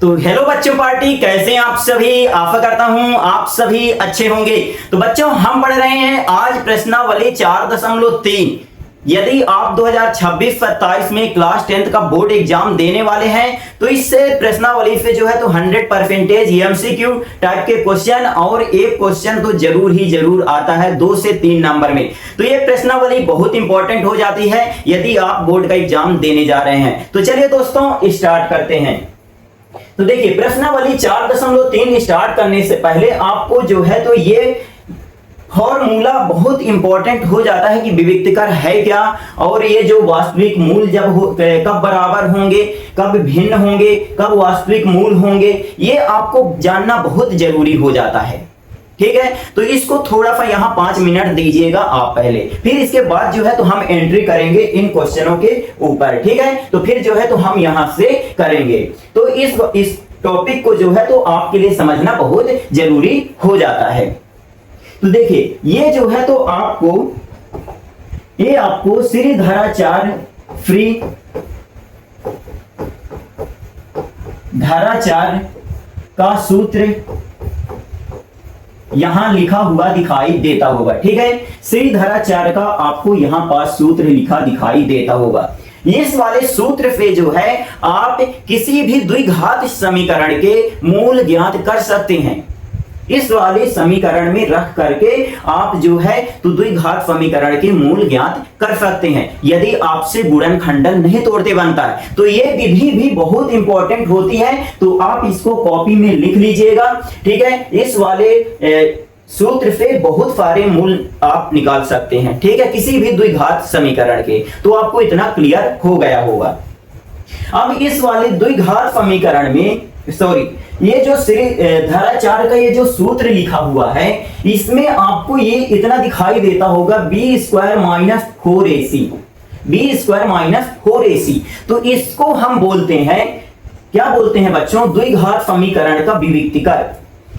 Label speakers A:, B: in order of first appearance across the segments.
A: तो हेलो बच्चों पार्टी, कैसे हैं आप सभी। आशा करता हूं आप सभी अच्छे होंगे। तो बच्चों हम पढ़ रहे हैं आज प्रश्नावली 4.3। यदि आप 2026-27 में क्लास 10th का बोर्ड एग्जाम देने वाले हैं तो इससे प्रश्नावली से जो है तो 100% एमसीक्यू टाइप के क्वेश्चन और एक क्वेश्चन तो जरूर ही जरूर आता है 2 से 3 नंबर में। तो ये प्रश्नावली बहुत इंपॉर्टेंट हो जाती है यदि आप बोर्ड का एग्जाम देने जा रहे हैं। तो चलिए दोस्तों स्टार्ट करते हैं। तो देखिए प्रश्नावली 4.3 स्टार्ट करने से पहले आपको जो है तो ये फॉर्मूला बहुत इंपॉर्टेंट हो जाता है कि विविक्तकर है क्या, और ये जो वास्तविक मूल कब बराबर होंगे, कब भिन्न होंगे, कब वास्तविक मूल होंगे, ये आपको जानना बहुत जरूरी हो जाता है। ठीक है, तो इसको थोड़ा सा यहाँ 5 मिनट दीजिएगा आप पहले, फिर इसके बाद जो है तो हम एंट्री करेंगे इन क्वेश्चनों के ऊपर। ठीक है, तो फिर जो है तो हम यहां से करेंगे। तो इस टॉपिक को जो है तो आपके लिए समझना बहुत जरूरी हो जाता है। तो देखिए ये जो है तो आपको श्री धाराचार फ्री धाराचार का सूत्र यहां लिखा हुआ दिखाई देता होगा। ठीक है, श्री धाराचार का आपको यहां पास सूत्र लिखा दिखाई देता होगा। इस वाले सूत्र से जो है आप किसी भी द्विघात समीकरण के मूल ज्ञात कर सकते हैं। इस वाले समीकरण में रख करके आप जो है तो द्विघात समीकरण के मूल ज्ञात कर सकते हैं यदि आपसे गुणनखंडन नहीं तोड़ते बनता है। तो ये विधि भी बहुत इंपॉर्टेंट होती है, तो आप इसको कॉपी में लिख लीजिएगा। ठीक है, इस वाले सूत्र से बहुत सारे मूल आप निकाल सकते हैं। ठीक है, किसी भी द्विघात समीकरण के, तो आपको इतना क्लियर हो गया होगा। अब इस वाले द्विघात समीकरण में ये जो श्री धाराचार का ये जो सूत्र लिखा हुआ है इसमें आपको ये इतना दिखाई देता होगा b² - 4ac, b² - 4ac। तो इसको हम बोलते हैं, क्या बोलते हैं बच्चों, द्विघात समीकरण का विविक्तकर।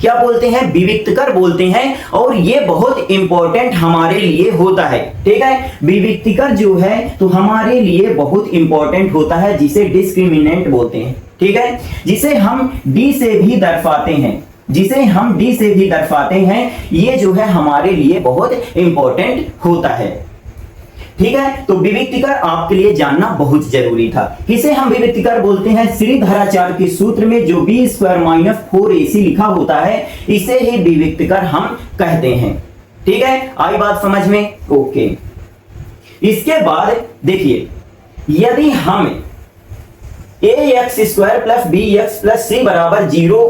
A: क्या बोलते हैं? विविक्तकर बोलते हैं, और ये बहुत इंपॉर्टेंट हमारे लिए होता है। ठीक है, विविक्तकर जो है तो हमारे लिए बहुत इंपॉर्टेंट होता है, जिसे डिस्क्रिमिनेंट बोलते हैं। ठीक है, जिसे हम डी से भी दर्शाते हैं, ये जो है हमारे लिए बहुत इंपॉर्टेंट होता है। ठीक है, तो विविक्तकर आपके लिए जानना बहुत जरूरी था। किसे हम विविक्तकर बोलते हैं? श्री धाराचार के सूत्र में जो b² - 4ac लिखा होता है इसे ही विविक्तकर हम कहते हैं। ठीक है, आई बात समझ में? ओके। इसके बाद देखिए, यदि हम ax² + bx + c = 0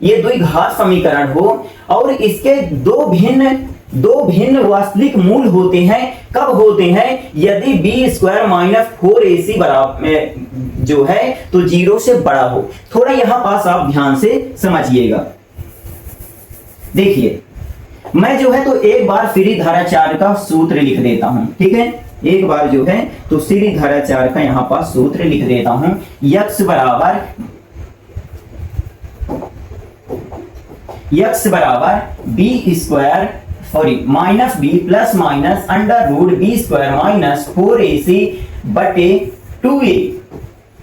A: ये द्विघात समीकरण हो और इसके दो भिन्न वास्तविक मूल होते हैं, कब होते हैं? यदि b² - 4ac बराबर जो है तो 0 से बड़ा हो। थोड़ा यहां पास आप ध्यान से समझिएगा। देखिए मैं जो है तो एक बार श्री धाराचार का सूत्र लिख देता हूं। ठीक है, एक बार जो है तो श्री धाराचार का यहां पास सूत्र लिख देता हूं। x बराबर -b plus minus √b² - 4ac बटे 2a।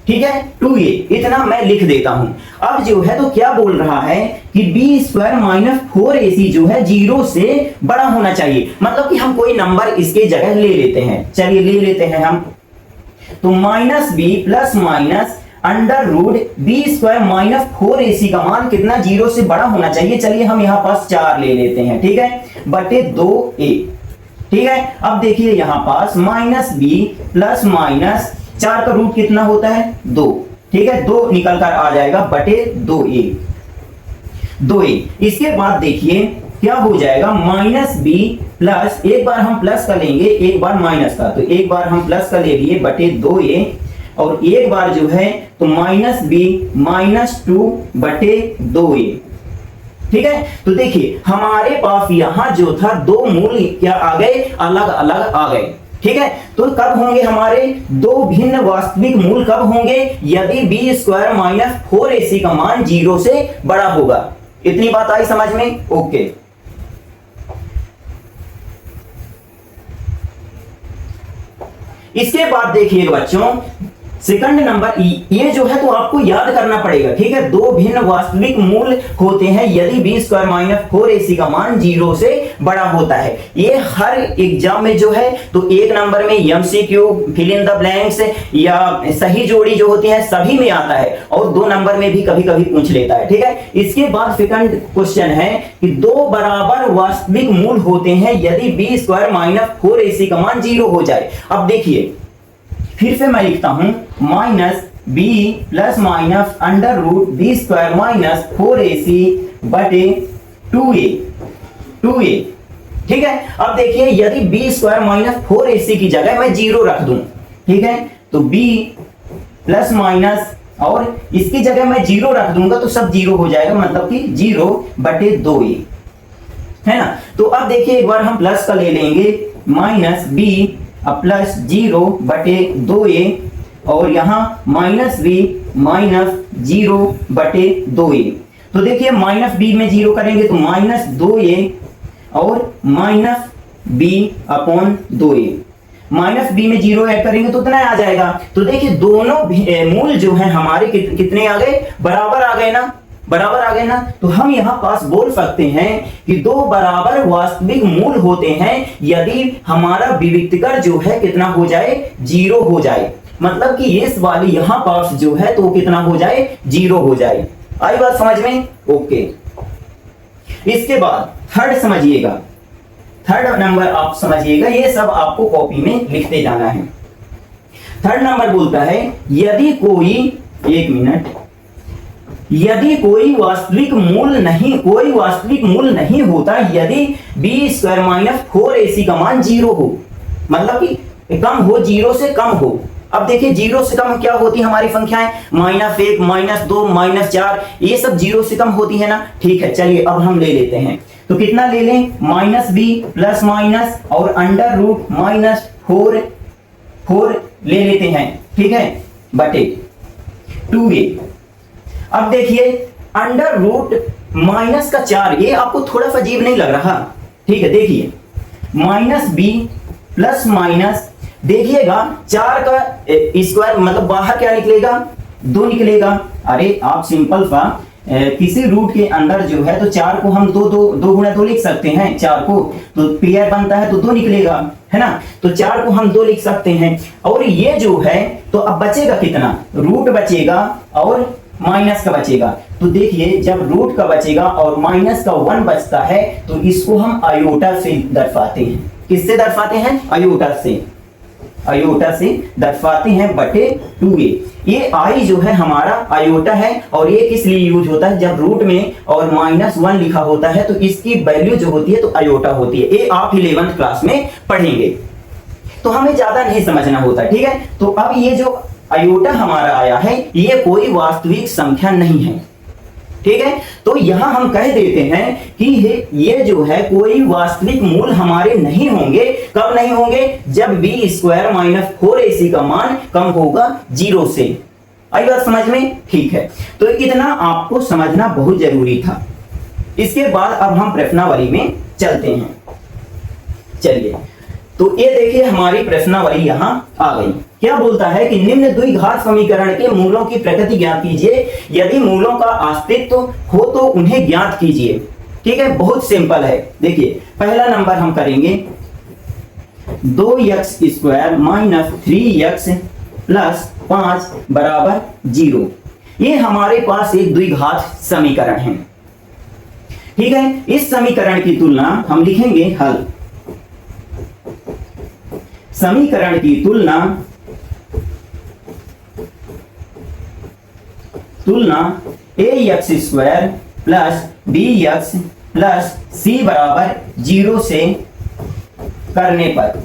A: ठीक है, 2a इतना मैं लिख देता हूं। अब जो है तो क्या बोल रहा है कि b² - 4ac जो है 0 से बड़ा होना चाहिए, मतलब कि हम कोई नंबर इसके जगह ले लेते हैं। चलिए ले लेते हैं हम, तो -b plus minus √b² - 4ac का मान कितना? 0 से बड़ा होना चाहिए। चलिए हम यहां पास 4 ले लेते हैं। ठीक है, बटे 2a। ठीक है, अब देखिए यहां पास -b प्लस माइनस 4 का रूट कितना होता है? 2। ठीक है, 2 निकल कर आ जाएगा बटे 2a। इसके बाद देखिए क्या हो जाएगा, -b प्लस, एक बार हम प्लस का लेंगे एक बार माइनस का, तो एक बार हम प्लस का ले लिए बटे 2a, और एक बार जो है तो -b - 2 बटे 2a। ठीक है, तो देखिए हमारे पास यहां जो था दो मूल क्या आ गए? अलग अलग आ गए। ठीक है, तो कब होंगे हमारे दो भिन्न वास्तविक मूल? कब होंगे? यदि b² - 4ac का मान 0 से बड़ा होगा। इतनी बात आई समझ में? ओके। इसके बाद देखिए बच्चों, सेकंड नंबर ये जो है तो आपको याद करना पड़ेगा, ठीक है। दो भिन्न वास्तविक मूल होते हैं यदि बी स्क्वायर माइनस 4ac का मान 0 से बड़ा होता है। ये हर एग्जाम में जो है तो एक नंबर में MCQ, fill in the blanks या सही जोड़ी जो होती है सभी में आता है, और 2 नंबर में भी कभी कभी पूछ लेता है, ठीक है। इसके बाद सेकंड क्वेश्चन है कि दो बराबर वास्तविक मूल होते हैं यदि बी स्क्वायर माइनस 4ac का मान 0 हो जाए। अब देखिए फिर से मैं लिखता हूं minus B plus minus under root B square minus 4ac बटे 2a, ठीक है। अब देखिए यदि बी स्क्वायर माइनस 4ac की जगह मैं 0 रख दूं, ठीक है, तो b प्लस माइनस और इसकी जगह मैं 0 रख दूंगा तो सब 0 हो जाएगा, मतलब कि 0 बटे 2a, है ना। तो अब देखिए एक बार हम प्लस का ले लेंगे, माइनस बी प्लस 0 बटे 2a और यहां माइनस बी माइनस 0 बटे 2a। तो देखिए माइनस बी में 0 करेंगे तो माइनस 2a और minus B upon 2a, minus B में 0 ऐड करेंगे तो इतना आ जाएगा। तो देखिए दोनों मूल जो है हमारे कितने आ गए, बराबर आ गए ना, बराबर आ गए ना। तो हम यहां पास बोल सकते हैं कि दो बराबर वास्तविक मूल होते हैं यदि हमारा विविक्तकर जो है कितना हो जाए, 0 हो जाए, मतलब कि इस वाली यहां पास जो है तो कितना हो जाए, 0 हो जाए। आई बात समझ में? ओके। इसके बाद थर्ड समझिएगा, थर्ड नंबर आप समझिएगा, ये सब आपको कॉपी में लिखते जाना है। थर्ड नंबर बोलता है यदि कोई, एक मिनट, यदि कोई वास्तविक मूल नहीं होता यदि बी स्क्वायर माइनस 4ac का मान 0 हो, मतलब कि कम हो, 0 से कम हो। अब देखिए 0 से कम क्या होती है हमारी संख्याएं, -1, -2, -4, ये सब 0 से कम होती है ना, ठीक है। चलिए अब हम ले लेते हैं, तो कितना ले लें, माइनस बी प्लस माइनस और अंडर रूट माइनस 4 ले लेते हैं, ठीक है, बटे 2a। अब देखिए अंडर रूट माइनस का 4, ये आपको थोड़ा सा अजीब नहीं लग रहा, ठीक है। देखिए माइनस बी प्लस माइनस, देखिएगा 4 का स्क्वायर मतलब बाहर क्या निकलेगा, 2 निकलेगा। अरे आप सिंपल सा किसी रूट के अंदर जो है तो 4 को हम 2 गुणा 2 लिख सकते हैं, 4 को तो पेयर बनता है तो 2 निकलेगा, है ना। तो 4 को हम 2 लिख सकते हैं, और ये जो है तो अब बचेगा कितना, रूट बचेगा और माइनस का बचेगा। तो देखिए जब रूट का बचेगा और माइनस का 1 बचता है तो इसको हम आयोटा से दर्शाते हैं। किससे दर्शाते हैं, आयोटा से दर्शाते हैं, बटे 2a। ये आई जो है हमारा आयोटा है, और ये किस लिए यूज होता है, जब रूट में और -1 लिखा होता है तो इसकी वैल्यू जो होती है तो आयोटा होती है। ये आप 11th क्लास में पढ़ेंगे, तो हमें ज्यादा नहीं समझना होता, ठीक है। तो अब ये जो आयोटा हमारा आया है ये कोई वास्तविक संख्या नहीं है, ठीक है। तो यहां हम कह देते हैं कि ये जो है कोई वास्तविक मूल हमारे नहीं होंगे। कब नहीं होंगे, जब बी स्क्वायर माइनस 4ac का मान कम होगा 0 से। आई बात समझ में? ठीक है, तो इतना आपको समझना बहुत जरूरी था। इसके बाद अब हम प्रश्नावली में चलते हैं। चलिए, तो ये देखिए हमारी प्रश्नावली यहां आ गई। क्या बोलता है कि निम्न द्विघात समीकरण के मूलों की प्रकृति ज्ञात कीजिए, यदि मूलों का अस्तित्व हो तो उन्हें ज्ञात कीजिए। ठीक है, बहुत सिंपल है। देखिए पहला नंबर हम करेंगे 2x square minus 3x plus 5 बराबर 0। ये हमारे पास एक द्विघात समीकरण है। ठीक है, इस समीकरण की तुलना हम लिखेंगे हल। समीकरण की तुलना ax square plus bx plus c बराबर 0 से करने पर,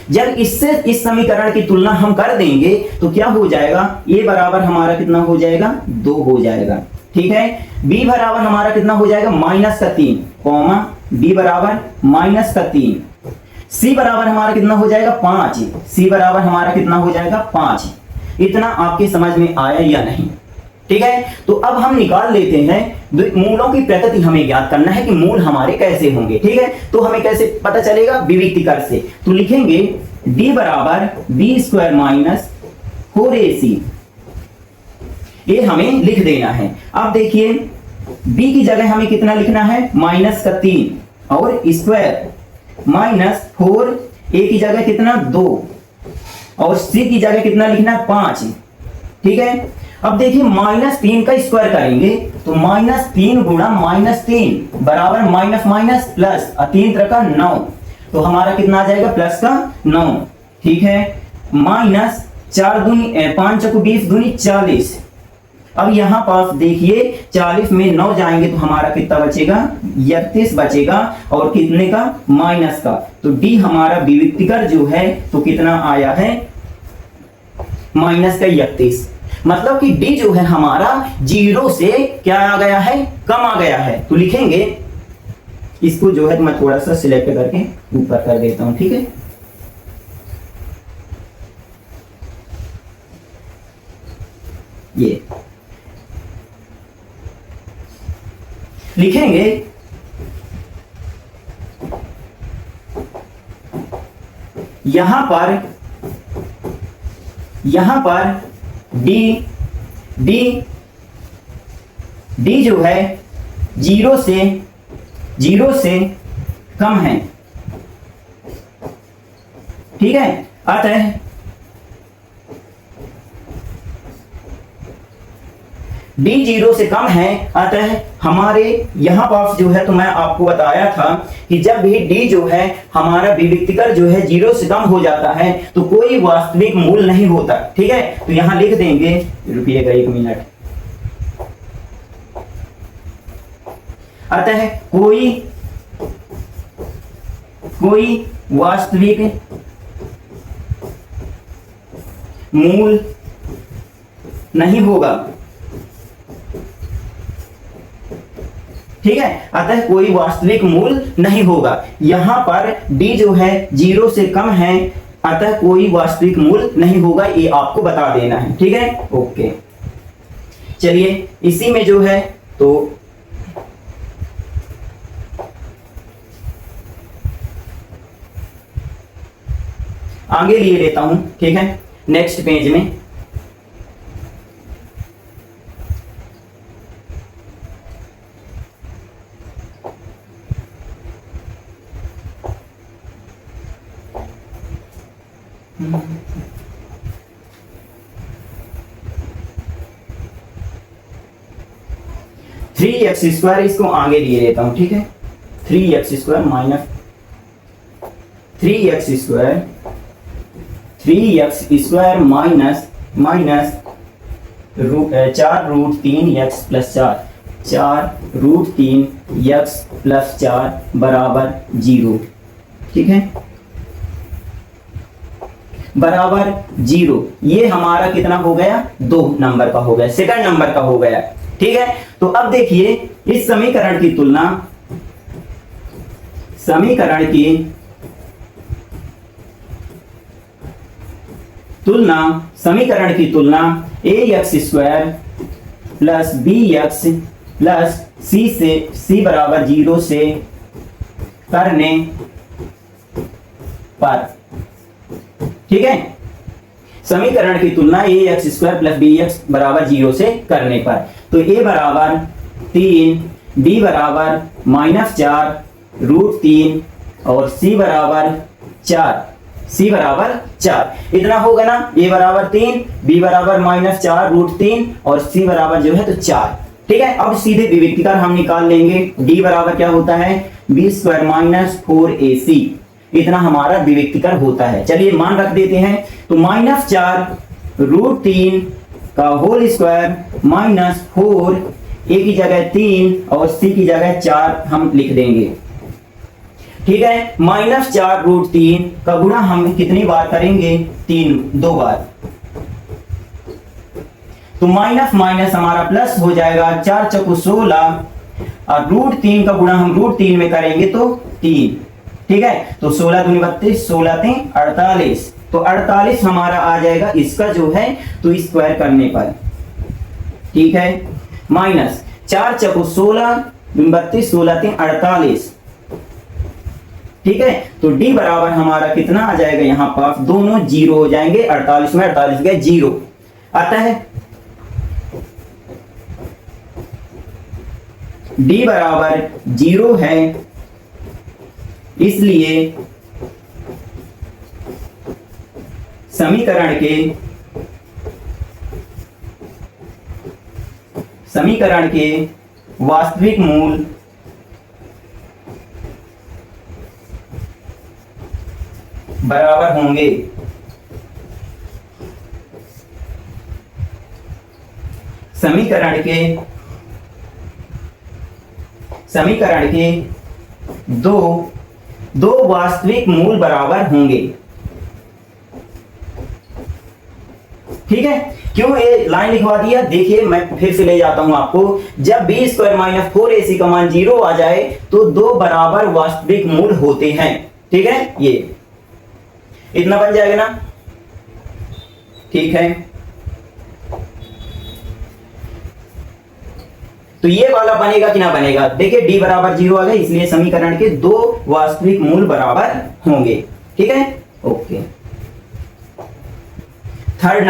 A: जब इससे इस समीकरण की तुलना हम कर देंगे तो क्या हो जाएगा, a बराबर हमारा कितना हो जाएगा, 2 हो जाएगा। ठीक है, b बराबर हमारा कितना हो जाएगा, -3 कॉमा b बराबर -3, c बराबर हमारा कितना हो जाएगा 5, c बराबर हमारा कितना हो जाएगा 5। इतना आपके समझ में आया या नहीं? ठीक है। तो अब हम निकाल लेते हैं, मूलों की प्रकृति हमें ज्ञात करना है कि मूल हमारे कैसे होंगे, ठीक है। तो हमें कैसे पता चलेगा, विविक्तिकर से। तो लिखेंगे d बराबर बी स्क्वायर माइनस 4ac, ये हमें लिख देना है। अब देखिए b की जगह हमें कितना लिखना है, माइनस का 3 और स्क्वायर माइनस 4, a की जगह कितना 2 और c की जगह कितना लिखना है 5, ठीक है। अब देखिए -3 का स्क्वायर करेंगे तो -3 गुणा -3 बराबर माइनस माइनस प्लस 3 का 9, तो हमारा कितना आ जाएगा प्लस का 9, ठीक है। माइनस 4 दूनी 5 चौको 20 दूनी 40। अब यहां पास देखिए 40 में 9 जाएंगे तो हमारा कितना बचेगा, 31 बचेगा, और कितने का, माइनस का। तो डी हमारा विविक्तिकर जो है तो कितना आया है, माइनस का 31। मतलब कि डी जो है हमारा 0 से क्या आ गया है, कम आ गया है। तो लिखेंगे इसको जो है मैं थोड़ा सा सिलेक्ट करके ऊपर कर देता हूं, ठीक है। ये लिखेंगे यहां पर डी जो है 0 से कम है, ठीक है। अतः डी 0 से कम है, अतः हमारे यहां पास जो है तो मैं आपको बताया था कि जब भी डी जो है हमारा विविक्तिकर जो है 0 से कम हो जाता है तो कोई वास्तविक मूल नहीं होता, ठीक है। तो यहां लिख देंगे, रुकिएगा 1 मिनट। अतः कोई वास्तविक मूल नहीं होगा, ठीक है। अतः कोई वास्तविक मूल नहीं होगा। यहां पर d जो है 0 से कम है, अतः कोई वास्तविक मूल नहीं होगा, ये आपको बता देना है, ठीक है। ओके, चलिए इसी में जो है तो आगे लिए लेता हूं, ठीक है, नेक्स्ट पेज में। थ्री एक्स स्क्वायर, इसको आगे लिए लेता हूं, ठीक है। 3x square minus 3x square minus 4√3x plus 4√3x plus 4 बराबर 0, ठीक है, बराबर 0। ये हमारा कितना हो गया, 2 नंबर का हो गया, सेकंड नंबर का हो गया, ठीक है। तो अब देखिए इस समीकरण की तुलना ax square plus bx plus c बराबर 0 से करने पर, ठीक है। समीकरण की तुलना ax स्क्वायर प्लस bx बराबर 0 से करने पर, तो a बराबर 3, b बराबर -4√3 और c बराबर 4, इतना होगा ना। a बराबर 3, b बराबर -4√3 और c बराबर जो है तो 4, ठीक है। अब सीधे विविक्तिकार हम निकाल लेंगे। d बराबर क्या होता है, b स्क्वायर माइनस 4ac, इतना हमारा विविक्तिकर होता है। चलिए मान रख देते हैं, तो -4√3 का होल स्क्वायर -4, a की जगह 3 और c की जगह 4 हम लिख देंगे, ठीक है। -4√3 का गुणा हम कितनी बार करेंगे, 2 बार, तो माइनस माइनस हमारा प्लस हो जाएगा, 4 चौको 16 और √3 का गुणा हम √3 में करेंगे तो 3, ठीक है। तो 16 दूनी 32, 16 3 48, तो 48 हमारा आ जाएगा इसका जो है तो स्क्वायर करने पर, ठीक है, माइनस 4 चौको 16, 32, 16 3 48, ठीक है। तो डी बराबर हमारा कितना आ जाएगा, यहां पास दोनों जीरो हो जाएंगे, 48 में 48 गए जीरो, अतः डी बराबर जीरो है, इसलिए समीकरण के वास्तविक मूल बराबर होंगे। समीकरण के दो वास्तविक मूल बराबर होंगे, ठीक है। क्यों ये लाइन लिखवा दिया, देखिए मैं फिर से ले जाता हूं आपको। जब बी स्क्वायर माइनस 4ac का मान 0 आ जाए तो दो बराबर वास्तविक मूल होते हैं, ठीक है। ये इतना बन जाएगा ना, ठीक है। तो ये वाला बनेगा कि ना बनेगा, देखिए डी बराबर 0 आ गया, इसलिए समीकरण के दो वास्तविक मूल बराबर होंगे, ठीक है। ओके, थर्ड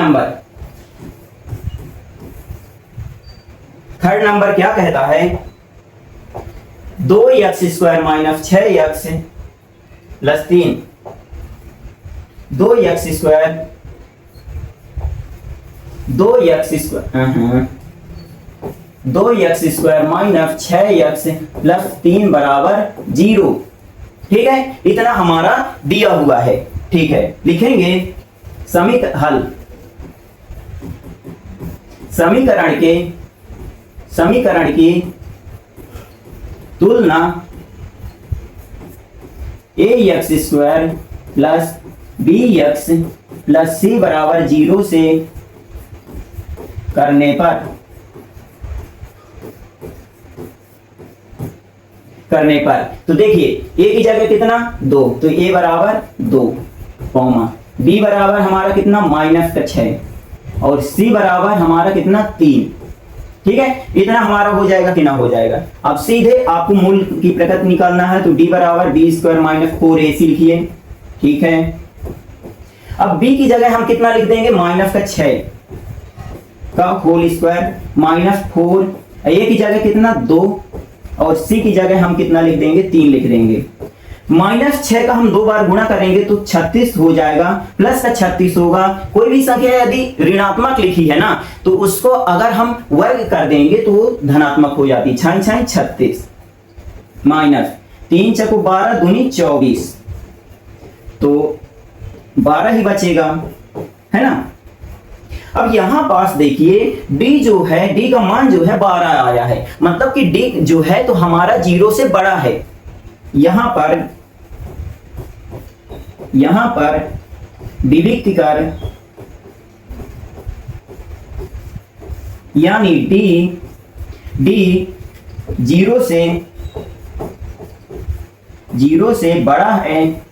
A: नंबर क्या कहता है, 2x square minus 6x plus 3, 2x square minus 6x plus 3 बराबर 0, ठीक है। इतना हमारा दिया हुआ है, ठीक है। लिखेंगे समीकरण की तुलना ax square plus bx plus c बराबर 0 से करने पर तो देखिए a की जगह कितना 2, तो a बराबर 2 कॉमा b बराबर हमारा कितना -6 और c बराबर हमारा कितना 3, ठीक है। इतना हमारा हो जाएगा कि ना हो जाएगा। अब सीधे आपको मूल की प्रकृति निकालना है, तो d बराबर b स्क्वायर माइनस 4ac लिखिए, ठीक है। अब b की जगह हम कितना लिख देंगे, -6 का होल स्क्वायर माइनस 4, a की जगह कितना 2 और c की जगह हम कितना लिख देंगे 3 लिख देंगे। -6 का हम 2 बार गुणा करेंगे तो 36 हो जाएगा, प्लस का 36 होगा। कोई भी संख्या यदि ऋणात्मक लिखी है ना तो उसको अगर हम वर्ग कर देंगे तो वो धनात्मक हो जाती है। 6 6 36 माइनस 3 चको 12 दूनी 24, तो 12 ही बचेगा, है ना। अब यहां पास देखिए d जो है, d का मान जो है 12 आया है, मतलब कि d जो है तो हमारा 0 से बड़ा है। यहां पर विविक्त कर, यानी d 0 से बड़ा है,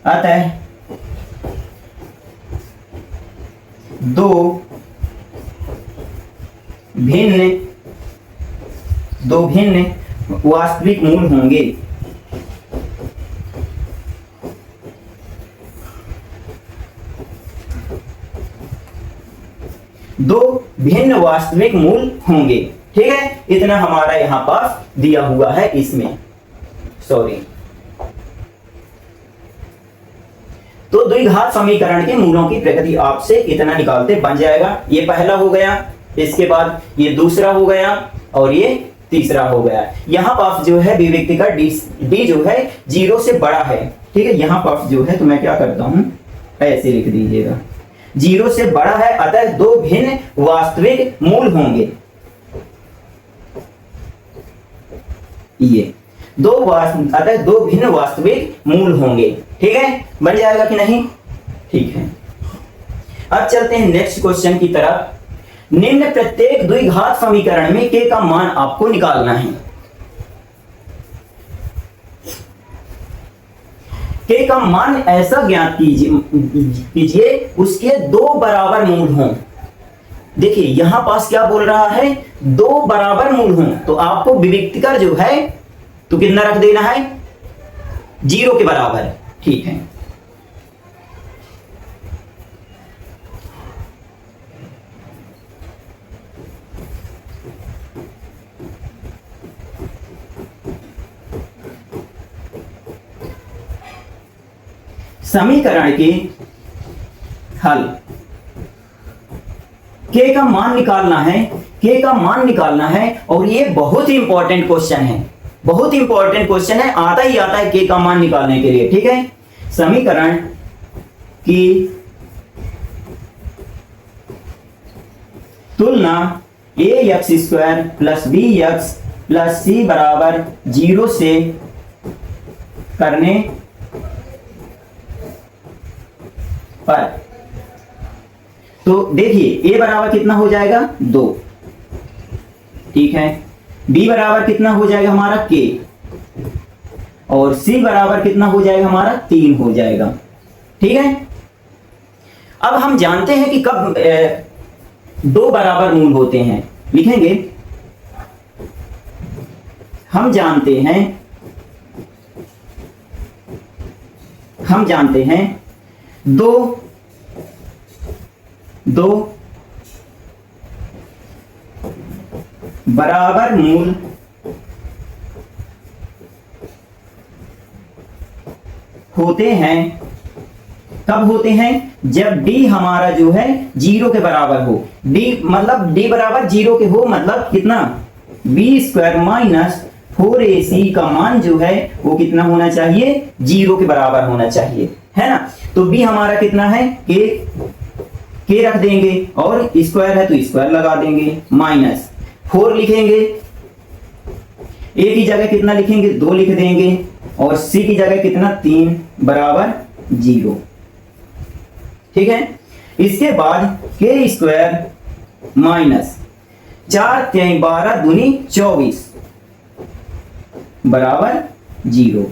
A: अतः दो भिन्न वास्तविक मूल होंगे। दो भिन्न वास्तविक मूल होंगे, ठीक है। इतना हमारा यहां पास दिया हुआ है इसमें, सॉरी। तो द्विघात समीकरण के मूलों की प्रकृति आपसे इतना निकालते बन जाएगा। ये पहला हो गया, इसके बाद ये दूसरा हो गया और ये तीसरा हो गया। यहां पास जो है विविक्ति का d जो है 0 से बड़ा है, ठीक है। यहां पास जो है तो मैं क्या करता हूं, ऐसे लिख दीजिएगा, 0 से बड़ा है, अतः दो भिन्न वास्तविक मूल होंगे। ये अतः दो भिन्न वास्तविक मूल होंगे, ठीक है। बन जाएगा कि नहीं, ठीक है। अब चलते हैं नेक्स्ट क्वेश्चन की तरफ। निम्न प्रत्येक द्विघात समीकरण में k का मान आपको निकालना है। k का मान ऐसा ज्ञात कीजिए उसके दो बराबर मूल हों। देखिए यहां पास क्या बोल रहा है, दो बराबर मूल हों तो आपको विविक्तिकर जो है तो कितना रख देना है, 0 के बराबर। ठीक है, समीकरण के हल, के का मान निकालना है, के का मान निकालना है और ये बहुत ही इंपॉर्टेंट क्वेश्चन है, बहुत ही इंपॉर्टेंट क्वेश्चन है, आता ही आता है के का मान निकालने के लिए। ठीक है, समीकरण की तुलना A X square plus B X plus C बराबर 0 से करने पर, तो देखिए a बराबर कितना हो जाएगा 2, ठीक है, b बराबर कितना हो जाएगा हमारा k और c बराबर कितना हो जाएगा हमारा 3 हो जाएगा। ठीक है, अब हम जानते हैं कि कब दो बराबर मूल होते हैं, लिखेंगे हम जानते हैं दो बराबर मूल होते हैं, कब होते हैं, जब d हमारा जो है 0 के बराबर हो। d मतलब d बराबर 0 के हो, मतलब कितना, b स्क्वायर माइनस 4ac का मान जो है वो कितना होना चाहिए, 0 के बराबर होना चाहिए, है ना। तो b हमारा कितना है, k रख देंगे और स्क्वायर है तो स्क्वायर लगा देंगे, माइनस 4 लिखेंगे, a की जगह कितना लिखेंगे, 2 लिख देंगे और c की जगह कितना, 3 बराबर 0। ठीक है, इसके बाद के स्क्वायर माइनस 4 3 12 दूनी 24 बराबर 0।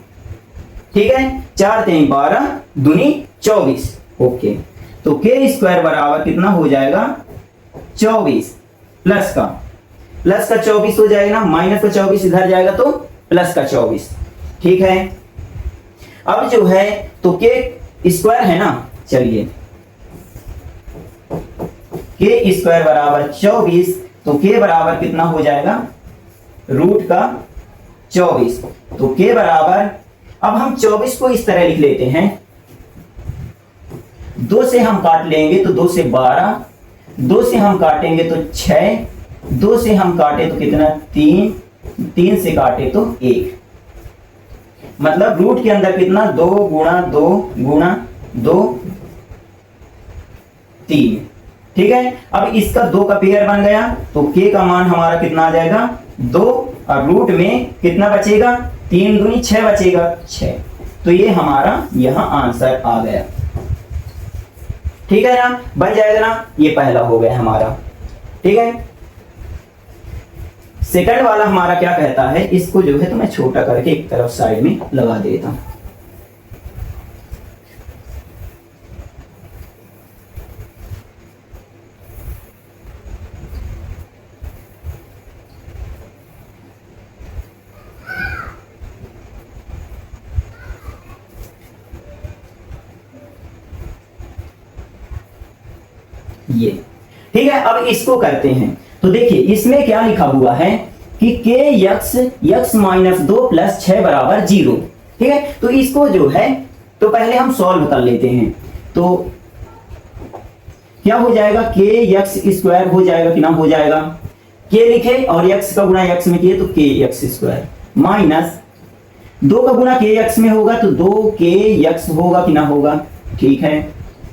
A: ठीक है, 4 3 12 दूनी 24। ओके, तो के स्क्वायर बराबर कितना हो जाएगा 24 प्लस का 24 हो जाएगा ना, माइनस का 24 इधर जाएगा तो प्लस का 24। ठीक है, अब जो है तो के स्क्वायर है ना, चलिए के स्क्वायर बराबर 24, तो के बराबर कितना हो जाएगा, रूट का 24। तो के बराबर, अब हम 24 को इस तरह लिख लेते हैं, 2 से हम काट लेंगे तो 2 से 12, 2 से हम काटेंगे तो 6, 2 से हम काटे तो कितना 3, 3 से काटे तो 1, मतलब रूट के अंदर कितना 2 गुणा 2 गुणा 2 3। ठीक है, अब इसका 2 का पेयर बन गया तो k का मान हमारा कितना आ जाएगा 2 और रूट में कितना बचेगा, 3 दूनी 6 बचेगा 6। तो ये हमारा यहां आंसर आ गया। ठीक है ना, बन जाएगा ना, ये पहला हो गया हमारा। ठीक है, सेकंड वाला हमारा क्या कहता है, इसको जो है तो मैं छोटा करके एक तरफ साइड में लगा देता हूं। ये ठीक है, अब इसको करते हैं। तो देखिए इसमें क्या लिखा हुआ है कि के यक्स माइनस 2 प्लस 6 बराबर 0। ठीक है, तो इसको जो है तो पहले हम सॉल्व कर लेते हैं। तो क्या हो जाएगा, के यक्स स्क्वायर हो जाएगा कि ना हो जाएगा, के लिखे और यक्स का गुणा यक्स में किए तो के यक्स स्क्वायर माइनस 2 का गुणा के यक्स में होगा तो 2 के यक्स होगा कि ना होगा, ठीक है,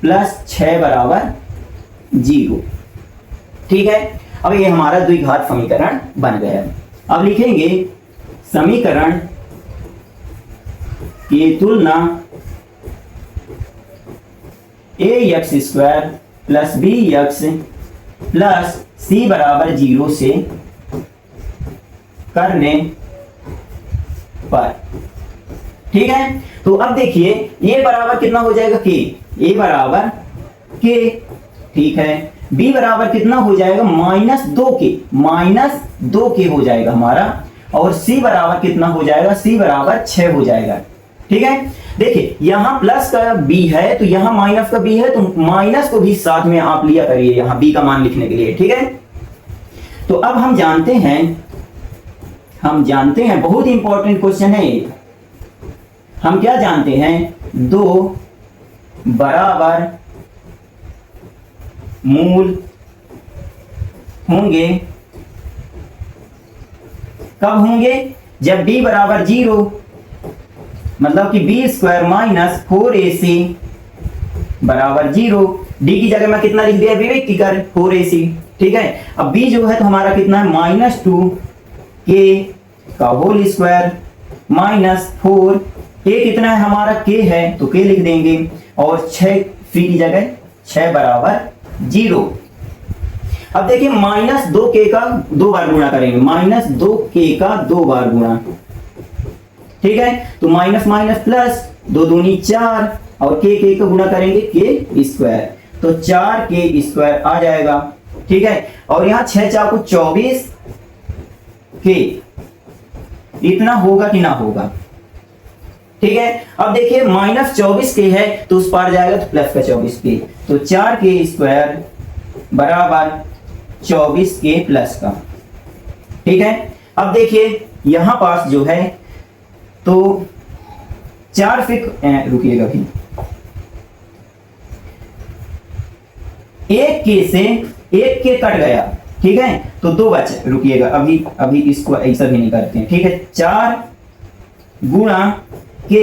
A: प्लस 6 बराबर 0। ठीक है, अब ये हमारा द्विघात समीकरण बन गया। अब लिखेंगे समीकरण की तुलना A X square plus B X plus C बराबर 0 से करने पर। ठीक है, तो अब देखिए ये बराबर कितना हो जाएगा, के, ए बराबर के। ठीक है, b बराबर कितना हो जाएगा, -2k हो जाएगा हमारा, और c बराबर कितना हो जाएगा, c बराबर 6 हो जाएगा। ठीक है, देखिए यहां प्लस का b है तो यहां माइनस का b है, तो माइनस को भी साथ में आप लिया करिए यहां b का मान लिखने के लिए। ठीक है, तो अब हम जानते हैं बहुत इंपॉर्टेंट क्वेश्चन है ये। हम क्या जानते हैं, 2 बराबर मूल होंगे, कब होंगे, जब d बराबर 0, मतलब कि b स्क्वायर माइनस 4ac बराबर 0। d की जगह मैं कितना लिख दिया विवेक कर 4ac। ठीक है, अब b जो है तो हमारा कितना है, -2k का होल स्क्वायर माइनस 4, k कितना है हमारा, k है तो k लिख देंगे, और 6 फी की जगह 6 बराबर 0। अब देखिए -2k का 2 बार गुणा करेंगे, -2k का 2 बार गुणा। ठीक है, तो माइनस माइनस प्लस, 2 दूनी 4, और k का गुणा करेंगे k स्क्वायर, तो 4k स्क्वायर आ जाएगा। ठीक है, और यहाँ 6 4 को 24k, इतना होगा कि ना होगा। ठीक है, अब देखिए -24k है तो उस पार जाएगा तो प्लस का 24k, तो 4k स्क्वायर बराबर 24k प्लस का। ठीक है, अब देखिए यहां पास जो है तो 4 फिक रुकिएगा भी, 1k कट गया। ठीक है, तो 2 बचे, रुकिएगा अभी इसको ऐसा भी नहीं करते हैं। ठीक है, 4 गुणा k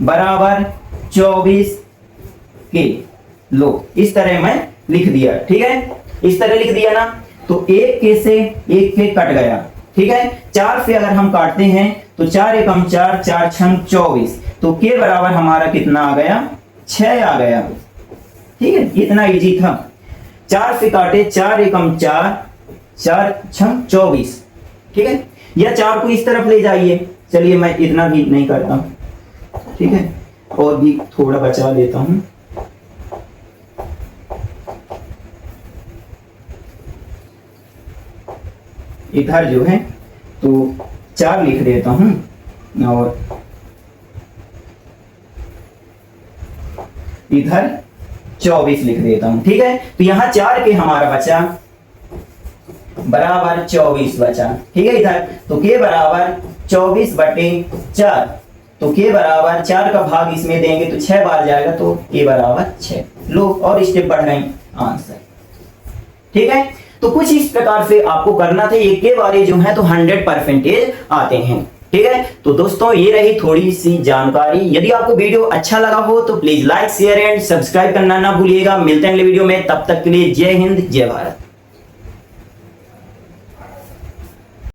A: बराबर 24k, लो इस तरह मैं लिख दिया। ठीक है, इस तरह लिख दिया ना, तो 1k से 1k कट गया। ठीक है, 4 से अगर हम काटते हैं तो 4 एकम 4, 4 छंग 24, तो k बराबर हमारा कितना आ गया, 6 आ गया। ठीक है, इतना इजी था। 4 से काटे, 4 एकम 4, 4 छंग 24। ठीक है, या 4 को इस तरफ ले जाइए, चलिए मैं इतना भी नहीं करता। ठीक है, और भी थोड़ा बचा लेता हूं। इधर जो है तो 4 लिख देता हूं, और इधर 24 लिख देता हूं। ठीक है, तो यहां 4 के हमारा बचा बराबर 24 बचा। ठीक है, इधर तो k बराबर 24/4, तो k बराबर 4 का भाग इसमें देंगे तो 6 बार जाएगा, तो k बराबर 6। लो और स्टेप बढ़ गए, आंसर। ठीक है, तो कुछ इस प्रकार से आपको करना था, ये के बारे जो है तो 100% आते हैं। ठीक है, तो दोस्तों ये रही थोड़ी सी जानकारी। यदि आपको वीडियो अच्छा लगा हो तो please like share and subscribe करना ना भूलिएगा। मिलते हैं अगले वीडियो में, तब तक के लिए जय हिंद जय भारत।